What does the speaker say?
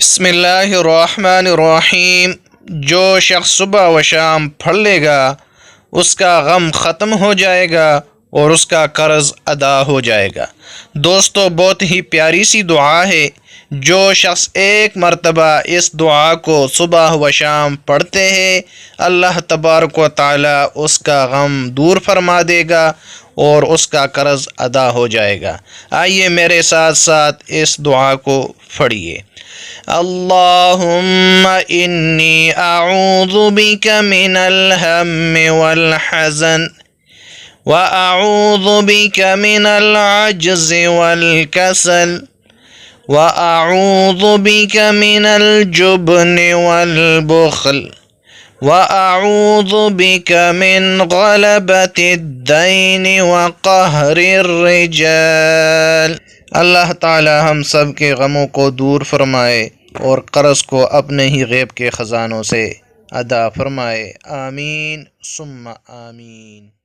بسم اللہ الرحمن الرحیم۔ جو شخص صبح و شام پڑھ لے گا اس کا غم ختم ہو جائے گا اور اس کا قرض ادا ہو جائے گا۔ دوستو، بہت ہی پیاری سی دعا ہے۔ جو شخص ایک مرتبہ اس دعا کو صبح و شام پڑھتے ہیں، اللہ تبارک و تعالی اس کا غم دور فرما دے گا اور اس کا قرض ادا ہو جائے گا۔ آئیے میرے ساتھ ساتھ اس دعا کو پڑھیے۔ اللہم انی اعوذ بک من الہم والحزن واعوذ بک من العجز والکسل واعوذ بک من الجبن والبخل واعوذ بک من غلبۃ الدین وقہر الرجال۔ اللہ تعالی ہم سب کے غموں کو دور فرمائے اور قرض کو اپنے ہی غیب کے خزانوں سے ادا فرمائے۔ آمین ثم آمین۔